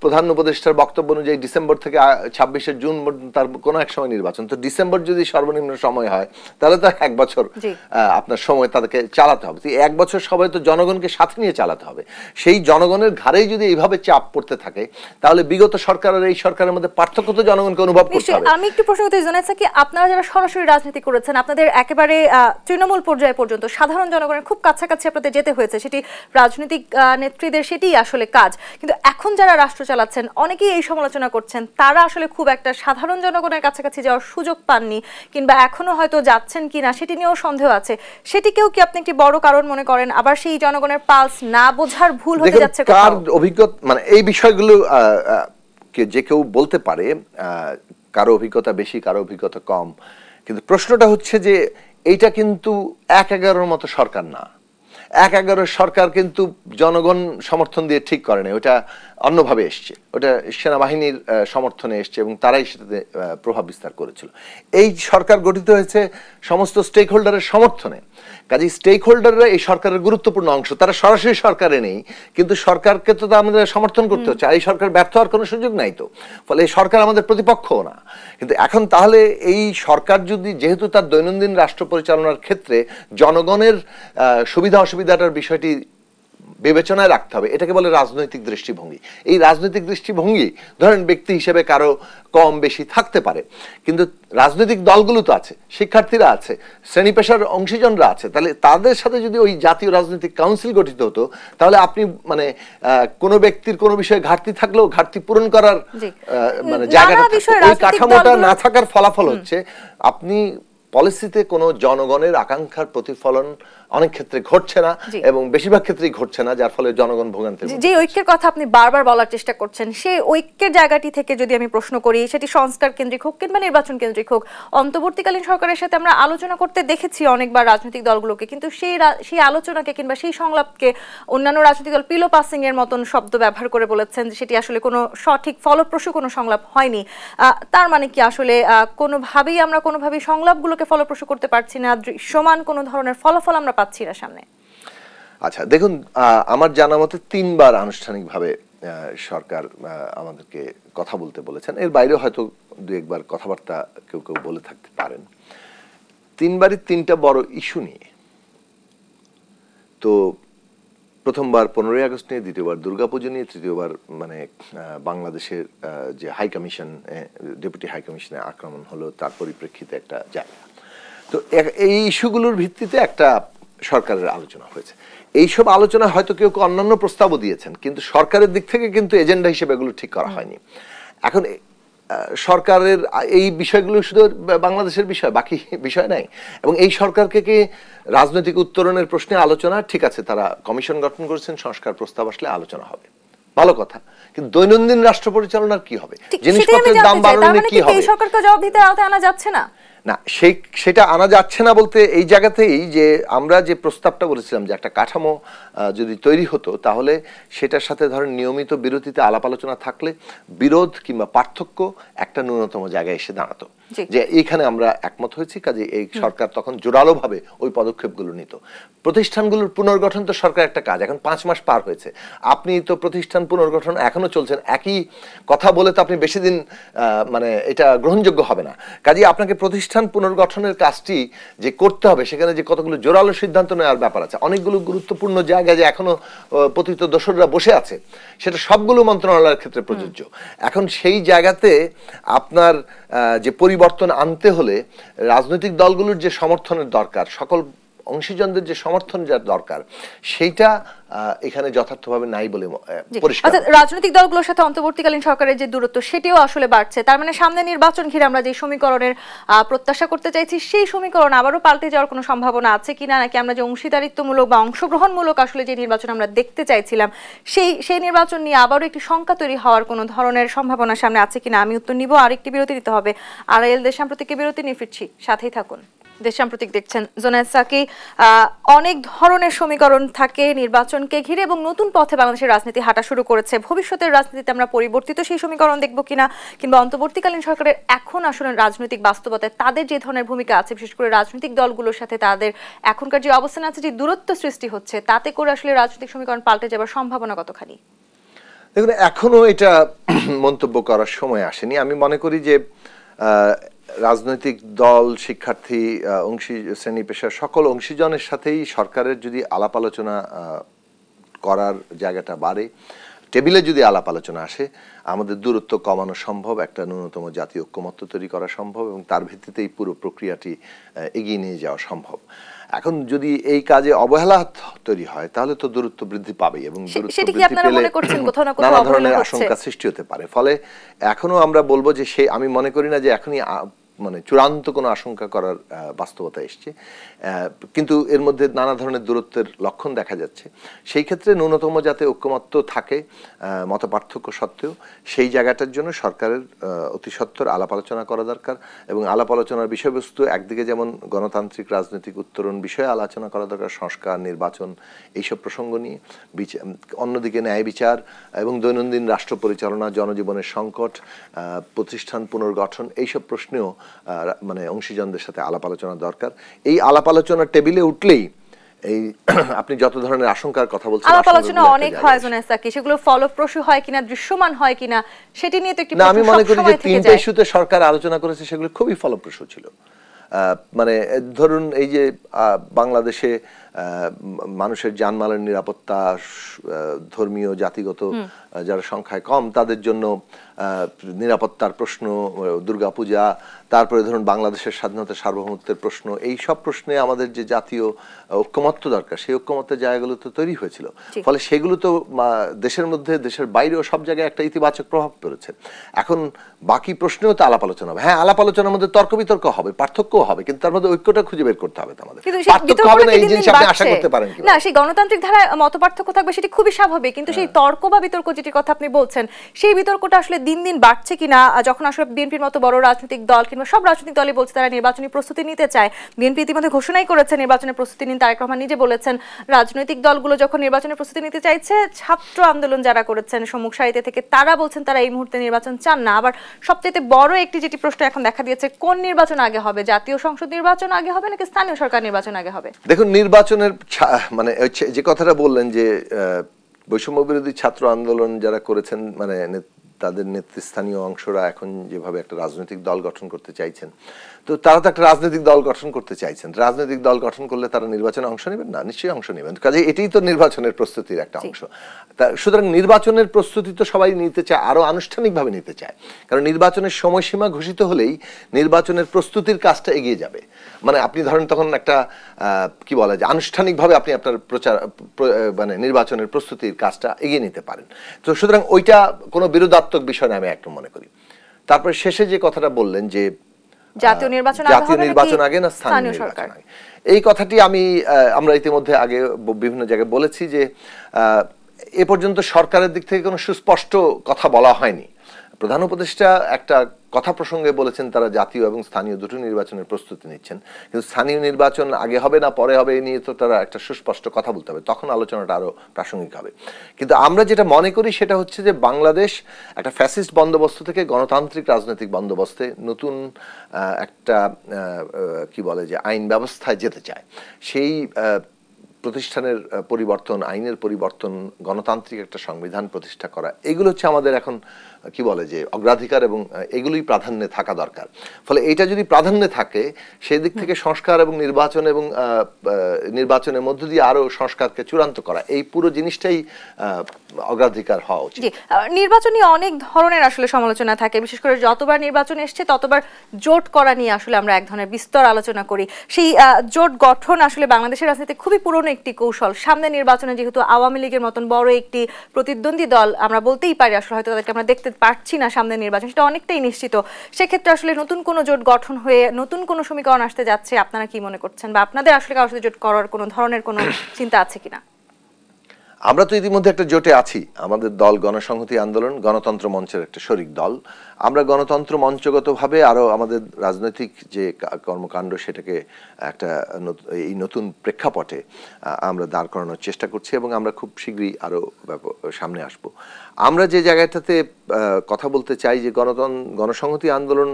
Speaker 2: প্রধান উপদেষ্টার বক্তব্য অনুযায়ী ডিসেম্বর থেকে 26শে জুন তার কোনো এক সময় নির্বাচন, তো ডিসেম্বর যদি সর্বনিম্ন সময় হয় তাহলে তো 1 বছর আপনার সময় তাদেরকে চালাতে হবে। 1 বছর সবাই তো জনগণকে সাথে নিয়ে চালাতে হবে। সেই জনগণের ঘাড়েই যদি এইভাবে চাপ পড়তে থাকে, তাহলে বিগত সরকার আর এই সরকারের মধ্যে পার্থক্য তো জনগণকে অনুভব করতে হবে।
Speaker 1: আমি একটু প্রশ্ন করতে জানাচ্ছি কি, আপনারা যারা সরাসরি রাজনীতি করেছেন, আপনাদের একেবারে তৃণমূল পর্যায়ে পর্যন্ত সাধারণ জনগণের খুব কাছাকাছি আপনাদের যেতে হয়েছে, সেটি রাজনৈতিক নেত্রীদের সেটিই আসলে কাজ। কিন্তু এখন যারা রাষ্ট্র চালাচ্ছেন অনেকেই এই সমালোচনা করছেন, তারা আসলে খুব একটা সাধারণ জনগণের কাছাকাছি যাওয়ার সুযোগ পাননি, কিংবা এখনো হয়তো যাচ্ছেন কিনা সেটি নিয়েও সন্দেহ আছে। সেটিকেও কি আপনি একটি বড় কারণ মনে করেন? আবার সেই জনগণের পালস না বোঝার ভুল হতে যাচ্ছে?
Speaker 2: কার অভিজ্ঞতা, মানে এই বিষয়গুলো যে কেউ বলতে পারে কারো অভিজ্ঞতা বেশি, কারো অভিজ্ঞতা কম, কিন্তু প্রশ্নটা হচ্ছে যে এইটা কিন্তু 1-11 মতো সরকার না। 1-11 সরকার কিন্তু জনগণ সমর্থন দিয়ে ঠিক করে না, ওটা অন্যভাবে এসছে, ওটা সেনাবাহিনীর সমর্থনে এসছে এবং তারাই সেটাতে প্রভাব বিস্তার করেছিল। এই সরকার গঠিত হয়েছে সমস্ত স্টেক হোল্ডারের সমর্থনে। কাজে স্টেক হোল্ডাররা এই সরকারের গুরুত্বপূর্ণ অংশ, তারা সরাসরি সরকারে নেই, কিন্তু সরকারকে তো আমাদের সমর্থন করতে হচ্ছে, আর এই সরকার ব্যর্থ হওয়ার কোনো সুযোগ নাই। তো ফলে এই সরকার আমাদের প্রতিপক্ষও না। কিন্তু এখন তাহলে এই সরকার যদি, যেহেতু তার দৈনন্দিন রাষ্ট্র পরিচালনার ক্ষেত্রে জনগণের সুবিধা অসুবিধাটার বিষয়টি বিবেচনায় রাখতে হবে, এটাকে বলে রাজনৈতিক দৃষ্টিভঙ্গি। এই রাজনৈতিক দৃষ্টিভঙ্গি ধরেন ব্যক্তি হিসেবে কারো কম বেশি থাকতে পারে, কিন্তু রাজনৈতিক দলগুলো তো আছে, শিক্ষার্থীরা আছে, শ্রেণী পেশার অংশীজনরা আছে, তাহলে তাদের সাথে যদি ওই জাতীয় রাজনৈতিক কাউন্সিল গঠিত হতো, তাহলে আপনি মানে কোনো ব্যক্তির কোনো বিষয়ে ঘাটতি থাকলেও ঘাটতি পূরণ করার মানে জায়গাটা, ওই কাঠামোটা না থাকার ফলাফল হচ্ছে আপনি পলিসিতে কোনো জনগণের আকাঙ্ক্ষার প্রতিফলন অনেক ক্ষেত্রে ঘটছে না, এবং বেশিরভাগ ক্ষেত্রেই ঘটছে না, যার ফলে জনগণ ভোগান্তি।
Speaker 1: যে ঐক্যের কথা আপনি বারবার বলার চেষ্টা করছেন, সেই ঐক্যের জায়গাটি থেকে যদি আমি প্রশ্ন করি, সেটি সংস্কার কেন্দ্রিক হোক কিংবা নির্বাচন কেন্দ্রিক হোক, অন্তর্বর্তীকালীন সরকারের সাথে আমরা আলোচনা করতে দেখেছি অনেকবার রাজনৈতিক দলগুলোকে, কিন্তু সেই আলোচনাকে কিংবা সেই সংলাপকে অন্যান্য রাজনৈতিক দল পিলো পাসিং এর মতন শব্দ ব্যবহার করে বলেছেন যে সেটি আসলে কোনো সঠিক ফলপ্রসূ কোনো সংলাপ হয়নি। তার মানে কি আসলে কোনোভাবেই আমরা কোনোভাবেই সংলাপগুলোকে ফলপ্রসূ করতে পারছি না, দৃশ্যমান কোনো ধরনের ফলাফল আমরা পাচ্ছি না সামনে?
Speaker 2: আচ্ছা দেখুন, আমার জানা মতে 3 বার আনুষ্ঠানিকভাবে সরকার আমাদেরকে কথা বলতে বলেছেন, এর বাইরেও হয়তো 2-1 বার কথাবার্তা কেউ কেউ বলে থাকতে পারেন। 3 বারই 3টা বড় ইস্যু নিয়ে। তো প্রথমবার 15ই আগস্ট নিয়ে, দ্বিতীয়বার দুর্গাপুজো নিয়ে, তৃতীয়বার মানে বাংলাদেশের যে হাই কমিশন, ডেপুটি হাই কমিশনে আক্রমণ হলো, তার পরিপ্রেক্ষিতে একটা জায়গা। তো এই ইস্যুগুলোর ভিত্তিতে একটা সরকারের আলোচনা হয়েছে। এইসব আলোচনা হয়তো কেউ অন্যান্য প্রস্তাবও দিয়েছেন, কিন্তু সরকারের দিক থেকে কিন্তু এজেন্ডা হিসেবে এগুলো ঠিক করা হয়নি। এখন সরকারের এই বিষয়গুলো শুধু বাংলাদেশের বিষয়, বাকি বিষয় নাই। এবং এই সরকারকে কি রাজনৈতিক উত্তরণের প্রশ্নে আলোচনা, ঠিক আছে, তারা কমিশন গঠন করেছেন, সংস্কার প্রস্তাব আসলে আলোচনা হবে, ভালো কথা, কিন্তু দৈনন্দিন রাষ্ট্র পরিচালনার কি হবে, জিনিসপত্রের দাম বাড়ানো কি হবে?
Speaker 1: এই সরকারকে জবাবদিহিতার আওতায় আনা যাচ্ছে না।
Speaker 2: না, সেটা আনা যাচ্ছে না বলতে এই জায়গাতেই যে আমরা যে প্রস্তাবটা বলেছিলাম যে একটা কাঠামো যদি তৈরি হতো, তাহলে সেটার সাথে ধরেন নিয়মিত বিরতিতে আলাপ আলোচনা থাকলে বিরোধ কিংবা পার্থক্য একটা ন্যূনতম জায়গায় এসে দাঁড়াতো, যে এইখানে আমরা একমত হয়েছি, কাজে এই সরকার তখন জোরালোভাবে ওই পদক্ষেপগুলো নিত। প্রতিষ্ঠানগুলোর পুনর্গঠন তো সরকার একটা কাজ, এখন 5 মাস পার হয়েছে, আপনি তো প্রতিষ্ঠান পুনর্গঠন এখনো চলছেন, একই কথা বলে তো আপনি বেশি দিন মানে এটা গ্রহণযোগ্য হবে না। কাজে আপনাকে প্রতিষ্ঠান পুনর্গঠনের কাজটি যে করতে হবে, সেখানে যে কতগুলো জোরালো সিদ্ধান্ত নেওয়ার ব্যাপার আছে, অনেকগুলো গুরুত্বপূর্ণ জায়গায় যে এখনো পতিত দোসররা বসে আছে, সেটা সবগুলো মন্ত্রণালয়ের ক্ষেত্রে প্রযোজ্য। এখন সেই জায়গাতে আপনার যে পরিবর্তন আনতে হলে রাজনৈতিক দলগুলোর যে সমর্থনের দরকার, সকল অংশীজনদের যে সমর্থন যার দরকার, সেইটা এখানে যথার্থভাবে নাই বলে পরিষ্কার।
Speaker 1: রাজনৈতিক দলগুলোর সাথে অন্তর্বর্তীকালীন সরকারের যে দূরত্ব, সেটিও আসলে বাড়ছে। তার মানে সামনে নির্বাচন ঘিরে আমরা যে সমীকরণের প্রত্যাশা করতে চাইছি, সেই সমীকরণ আবারও পাল্টে যাওয়ার কোনো সম্ভাবনা আছে কিনা, নাকি আমরা যে অংশীদারিত্বমূলক বা অংশগ্রহণমূলক আসলে যে নির্বাচন আমরা দেখতে চাইছিলাম, সেই নির্বাচন নিয়ে আবারও একটি শঙ্কা তৈরি হওয়ার কোনো ধরনের সম্ভাবনা সামনে আছে কিনা? আমি উত্তর নিব, আরেকটি বিরতি দিতে হবে। আড়াইল দেশসাম্প্রতিকের বিরতি নিয়ে ফিরছি, সাথেই থাকুন। দেশসাম্প্রতিক দেখছেন, জোনায়েদ সাকি। অনেক ধরনের সমীকরণ থাকে নির্বাচনকে ঘিরে, এবং নতুন পথে বাংলাদেশের রাজনীতি হাঁটা শুরু করেছে। ভবিষ্যতের রাজনীতিতে আমরা পরিবর্তিত সেই সমীকরণ দেখব কিনা, কিংবা অন্তর্বর্তীকালীন সরকারের এখন আসলে রাজনৈতিক বাস্তবতায় তাদের যে ধরনের ভূমিকা আছে, বিশেষ করে রাজনৈতিক দলগুলোর সাথে তাদের এখনকার যে অবস্থান আছে, যে দূরত্ব সৃষ্টি হচ্ছে, তাতে করে আসলে রাজনৈতিক সমীকরণ পাল্টে যাবার সম্ভাবনা কতখানি?
Speaker 2: দেখুন, এখনো এটা মন্তব্য করার সময় আসেনি। আমি মনে করি যে রাজনৈতিক দল, শিক্ষার্থী, শ্রেণী পেশার সকল অংশীজনের সাথেই সরকারের যদি আলাপ আলোচনা করার জায়গাটা বাড়ে, টেবিলে যদি আলাপ আলোচনা আসে, আমাদের দূরত্ব কমানো সম্ভব, একটা ন্যূনতম জাতীয় ঐক্যমত্য তৈরি করা সম্ভব, এবং তার ভিত্তিতেই পুরো প্রক্রিয়াটি এগিয়ে নিয়ে যাওয়া সম্ভব। এখন যদি এই কাজে অবহেলা তৈরি হয়, তাহলে তো দূরত্ব বৃদ্ধি পাবেই, এবং দূরত্ব বৃদ্ধি পেলে নানা ধরনের আশঙ্কা সৃষ্টি হতে পারে। ফলে এখনো আমরা বলবো যে আমি মনে করি না যে এখনই মানে চূড়ান্ত কোনো আশঙ্কা করার বাস্তবতা এসছে, কিন্তু এর মধ্যে নানা ধরনের দূরত্বের লক্ষণ দেখা যাচ্ছে। সেই ক্ষেত্রে ন্যূনতম যাতে ঐক্যমত্য থাকে মত পার্থক্য সত্ত্বেও, সেই জায়গাটার জন্য সরকারের অতি সত্বর আলাপ আলোচনা করা দরকার। এবং আলাপ আলোচনার বিষয়বস্তু একদিকে যেমন গণতান্ত্রিক রাজনৈতিক উত্তরণ বিষয়ে আলোচনা করা দরকার, সংস্কার, নির্বাচন, এইসব প্রসঙ্গ নিয়ে, অন্যদিকে ন্যায় বিচার এবং দৈনন্দিন রাষ্ট্র পরিচালনা, জনজীবনের সংকট, প্রতিষ্ঠান পুনর্গঠন, এইসব প্রশ্নেও মানে অংশীজনদের সাথে আলাপ আলোচনা দরকার। এই আলাপ আলোচনার টেবিলে উঠলেই এই আপনি যত ধরনের আশঙ্কার কথা বলছেন,
Speaker 1: আলাপ আলোচনা অনেক হয় জোনায়েদ সাকি, সেগুলো ফলপ্রসূ হয় কিনা, দৃশ্যমান হয় কিনা, সেটি নিয়ে তো একটি
Speaker 2: না, আমি মনে করি যে 3টা ইস্যুতে সরকার আলোচনা করেছে, সেগুলো খুবই ফলপ্রসূ ছিল। মানে ধরুন এই যে বাংলাদেশে মানুষের জানমালের নিরাপত্তা, ধর্মীয় জাতিগত যারা সংখ্যায় কম তাদের জন্য নিরাপত্তার প্রশ্ন, দুর্গাপূজা, তারপরে ধরুন বাংলাদেশের স্বাধীনতা সার্বভৌমত্বের প্রশ্ন, এই সব প্রশ্নে আমাদের যে জাতীয় ঐক্যমত্য দরকার সেই ঐক্যমত্যের জায়গাগুলো তো তৈরি হয়েছিল। ফলে সেগুলো তো দেশের মধ্যে দেশের বাইরেও সব জায়গায় একটা ইতিবাচক প্রভাব পড়েছে। এখন বাকি প্রশ্নেও তো আলাপ আলোচনা হবে। হ্যাঁ, আলাপ আলোচনার মধ্যে তর্ক বিতর্ক হবে, পার্থক্যও হবে, কিন্তু তার মধ্যে ঐক্যটা খুঁজে বের করতে হবে আমাদের। পার্থক্য হবে না এই জিনিস আপনি আশা করতে পারেন কি?
Speaker 1: না, সেই গণতান্ত্রিক ধারায় মত পার্থক্য থাকবে, সেটি খুবই স্বাভাবিক, কিন্তু সেই তর্ক বা বিতর্ক যেটির কথা আপনি বলছেন সেই বিতর্কটা আসলে দিন দিন বাড়ছে কিনা? যখন আসলে বিএনপির মতো বড় রাজনৈতিক দল কিংবা সব রাজনৈতিক দলই বলছে তারা নির্বাচনী প্রস্তুতি নিতে চায়, বিএনপি ইতিমধ্যে ঘোষণাই করেছে নির্বাচনের প্রস্তুতি নিন, তারেক রহমান নিজে বলেছেন রাজনৈতিক দলগুলো যখন নির্বাচনের প্রস্তুতি নিতে চাইছে, ছাত্র আন্দোলন যারা করেছেন সম্মুখ সারিতে থেকে তারা বলছেন তারা এই মুহূর্তে নির্বাচন চান না। আবার সবচেয়ে বড় একটি যেটি প্রশ্ন এখন দেখা দিয়েছে, কোন নির্বাচন আগে হবে, জাতীয় সংসদ নির্বাচন আগে হবে নাকি স্থানীয় সরকার নির্বাচন আগে হবে?
Speaker 2: দেখুন, নির্বাচনের মানে যে কথাটা বললেন যে বৈষম্য বিরোধী ছাত্র আন্দোলন যারা করেছেন, মানে তাদের নেতৃস্থানীয় অংশরা এখন যেভাবে একটা রাজনৈতিক দল গঠন করতে চাইছেন, তো তারা তো একটা রাজনৈতিক দল গঠন করতে চাইছেন। রাজনৈতিক দল গঠন করলে তারা নির্বাচনে অংশ নেবেন না? নিশ্চয়ই অংশ নেবেন, কাজে এটাই তো নির্বাচনের প্রস্তুতির একটা অংশ। সুতরাং নির্বাচনের প্রস্তুতি তো সবাই নিতে চায়, আরো আনুষ্ঠানিকভাবে নিতে চায়, কারণ নির্বাচনের সময়সীমা ঘোষিত হলেই নির্বাচনের প্রস্তুতির কাজটা এগিয়ে যাবে। মানে আপনি ধরেন তখন একটা কি বলা যায়, আনুষ্ঠানিকভাবে আপনি আপনার প্রচার মানে নির্বাচনের প্রস্তুতির কাজটা এগিয়ে নিতে পারেন। তো সুতরাং ওইটা কোনো বিরোধাত্মক বিষয় না আমি একটা মনে করি। তারপরে শেষে যে কথাটা বললেন যে
Speaker 1: জাতীয় নির্বাচন
Speaker 2: আগে না স্থানীয় নির্বাচন আগে, এই কথাটি আমরা ইতিমধ্যে আগে বিভিন্ন জায়গায় বলেছি যে এ পর্যন্ত সরকারের দিক থেকে কোনো সুস্পষ্ট কথা বলা হয়নি। প্রধান উপদেষ্টা একটা কথা প্রসঙ্গে বলেছেন তারা জাতীয় এবং স্থানীয় দুটো নির্বাচনের প্রস্তুতি নিচ্ছেন, কিন্তু স্থানীয় নির্বাচন আগে হবে না পরে হবে এই নিয়ে তো তারা একটা সুস্পষ্ট কথা বলতে হবে, তখন আলোচনাটা আরো প্রাসঙ্গিক হবে। কিন্তু আমরা যেটা মনে করি সেটা হচ্ছে যে বাংলাদেশ একটা ফ্যাসিস্ট বন্দোবস্ত থেকে গণতান্ত্রিক রাজনৈতিক বন্দোবস্তে নতুন একটা কি বলে যে আইন ব্যবস্থায় যেতে চায়। সেই প্রতিষ্ঠানের পরিবর্তন, আইনের পরিবর্তন, গণতান্ত্রিক একটা সংবিধান প্রতিষ্ঠা করা, এগুলো হচ্ছে আমাদের এখন কি বলে যে অগ্রাধিকার, এবং এগুলোই প্রাধান্যে থাকা দরকার। ফলে এটা যদি প্রাধান্যে থাকে সেই দিক থেকে সংস্কার এবং নির্বাচন এবং নির্বাচনের মধ্য দিয়ে আরো সংস্কারকে চূড়ান্ত করা, এই পুরো জিনিসটাই অগ্রাধিকার হওয়া উচিত।
Speaker 1: নির্বাচনী অনেক ধরনের আসলে সমালোচনা থাকে, বিশেষ করে যতবার নির্বাচন এসছে ততবার জোট করা নিয়ে আসলে আমরা এক ধরনের বিস্তর আলোচনা করি। সেই জোট গঠন আসলে বাংলাদেশের রাজনীতি খুবই পুরনো একটি কৌশল। সামনে নির্বাচনে যেহেতু আওয়ামী লীগের মতন বড় একটি প্রতিদ্বন্দ্বী দল আমরা বলতেই পারি আসলে হয়তো তাদেরকে আমরা দেখতে পারছি না সামনে নির্বাচন, সেটা অনেকটাই নিশ্চিত। সেক্ষেত্রে আসলে নতুন কোনো জোট গঠন হয়ে নতুন কোনো সমীকরণ আসতে যাচ্ছে, আপনারা কি মনে করছেন, বা আপনাদের আসলে কারোর সাথে জোট করার কোনো ধরনের কোনো চিন্তা আছে কিনা?
Speaker 2: আমরা তো ইতিমধ্যে একটা জোটে আছি, আমাদের দল গণসংহতি আন্দোলন গণতন্ত্র মঞ্চের একটা শরিক দল। আমরা গণতন্ত্র মঞ্চগতভাবে আরো আমাদের রাজনৈতিক যে কর্মকাণ্ড সেটাকে একটা এই নতুন প্রেক্ষাপটে আমরা দাঁড় করানোর চেষ্টা করছি, এবং আমরা খুব শীঘ্রই আরো সামনে আসব। আমরা যে জায়গাটাতে কথা বলতে চাই যে গণসংহতি আন্দোলন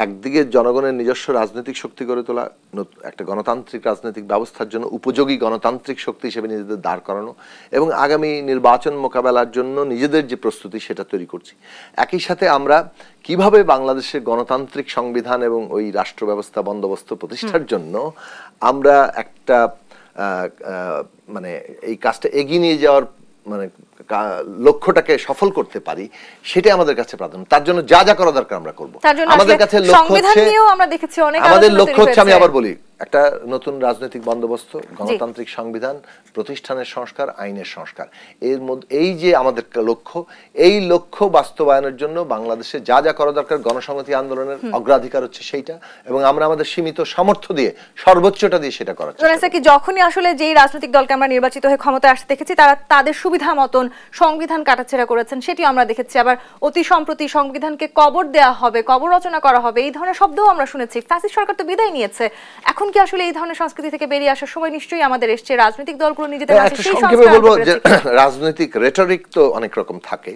Speaker 2: একদিকে জনগণের নিজস্ব রাজনৈতিক শক্তি গড়ে তোলা, একটা গণতান্ত্রিক রাজনৈতিক ব্যবস্থার জন্য উপযোগী গণতান্ত্রিক শক্তি হিসেবে নিজেদের দাঁড় করানো, এবং আগামী নির্বাচন মোকাবেলার জন্য নিজেদের যে প্রস্তুতি সেটা তৈরি করছি। একই সাথে আমরা কিভাবে বাংলাদেশের গণতান্ত্রিক সংবিধান এবং ওই রাষ্ট্র ব্যবস্থা বন্দোবস্ত প্রতিষ্ঠার জন্য আমরা একটা মানে এই কাজটা এগিয়ে নিয়ে যাওয়ার মানে লক্ষ্যটাকে সফল করতে পারি, সেটাই আমাদের কাছে প্রাধান্য। তার জন্য যা যা করা দরকার আমরা করব। আমাদের কাছে লক্ষ্য হচ্ছে, আমাদের লক্ষ্য হচ্ছে, আমি আবার বলি, একটা নতুন রাজনৈতিক বন্দোবস্ত, গণতান্ত্রিক সংবিধান, প্রতিষ্ঠানের সংস্কার, আইনের সংস্কার, এর মধ্যে এই যে আমাদের লক্ষ্য, এই লক্ষ্য বাস্তবায়নের জন্য বাংলাদেশে যা যা করা দরকার গণসংহতি আন্দোলনের অগ্রাধিকার হচ্ছে সেইটা, এবং আমরা আমাদের সীমিত সামর্থ্য দিয়ে সর্বোচ্চটা দিয়ে সেটা করার চেষ্টা করব।
Speaker 1: যখনই আসলে যেই রাজনৈতিক দলকে আমরা নির্বাচিত হয়ে ক্ষমতায় আসতে দেখেছি তারা তাদের সুবিধা মতন সংবিধান কাটাছেড়া করেছেন, সেটিও আমরা দেখেছি। আবার অতি সম্প্রতি সংবিধানকে কবর দেওয়া হবে, কবর রচনা করা হবে, এই ধরনের শব্দও আমরা শুনেছি। ফ্যাসিস্ট সরকার তো বিদায় নিয়েছে, এখন কি আসলে এই ধরনের সংস্কৃতি থেকে বেরিয়ে আসার সময় নিশ্চয়ই আমাদের এসছে? রাজনৈতিক দলগুলো নিজেদের
Speaker 2: রাজনৈতিক রেটরিক তো অনেক রকম থাকে,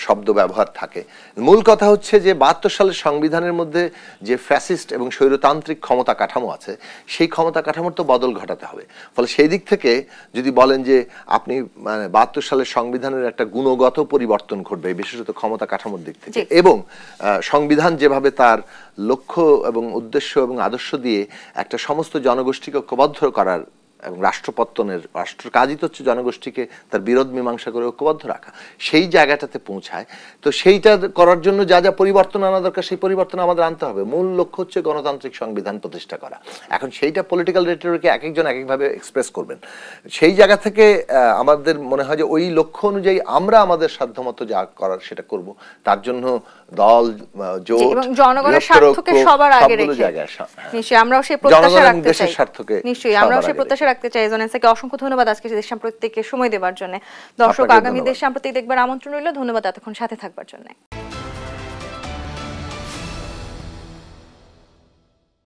Speaker 2: শব্দ ব্যবহার থাকে। মূল কথা হচ্ছে যে ৭২ সালের সংবিধানের মধ্যে যে ফ্যাসিস্ট এবং স্বৈরতান্ত্রিক ক্ষমতা কাঠামো আছে, সেই ক্ষমতা কাঠামোর তো বদল ঘটাতে হবে। ফলে সেই দিক থেকে যদি বলেন যে আপনি মানে ৭২ সালের সংবিধানের একটা গুণগত পরিবর্তন ঘটবে, বিশেষত ক্ষমতা কাঠামোর দিক থেকে, এবং সংবিধান যেভাবে তার লক্ষ্য এবং উদ্দেশ্য এবং আদর্শ দিয়ে একটা সমস্ত জনগোষ্ঠীকে ঐক্যবদ্ধ করার এবং রাষ্ট্রপত্তনের, রাষ্ট্র কাজই তো হচ্ছে জনগোষ্ঠীকে তার বিরোধ মীমাংসা করে ঐক্যবদ্ধ রাখা, সেই জায়গাটাতে পৌঁছায়। তো সেইটা করার জন্য যা যা পরিবর্তন আনা দরকার সেই পরিবর্তন আমাদের আনতে হবে। মূল লক্ষ্য হচ্ছে গণতান্ত্রিক সংবিধান প্রতিষ্ঠা করা। এখন সেইটা পলিটিক্যাল রেটরিকে এক একজন এক একভাবে এক্সপ্রেস করবেন। সেই জায়গা থেকে আমাদের মনে হয় যে ওই লক্ষ্য অনুযায়ী আমরা আমাদের সাধ্যমতো যা করার সেটা করব। তার জন্য দল, জোট,
Speaker 1: এবং জনগণের স্বার্থকে সবার আগে রেখে নিশ্চয়ই আমরাও সেই প্রত্যাশা রাখতে চাই। নিশ্চয়ই আমরাও সেই প্রত্যাশা রাখতে চাই। জনেসাকে অসংখ্য ধন্যবাদ আজকে দেশ সাম্প্রতিককে সময় দেওয়ার জন্য। দর্শক, আগামী দেশ সাম্প্রতিক দেখবার আমন্ত্রণ রইল। ধন্যবাদ এতক্ষণ সাথে থাকবার জন্য।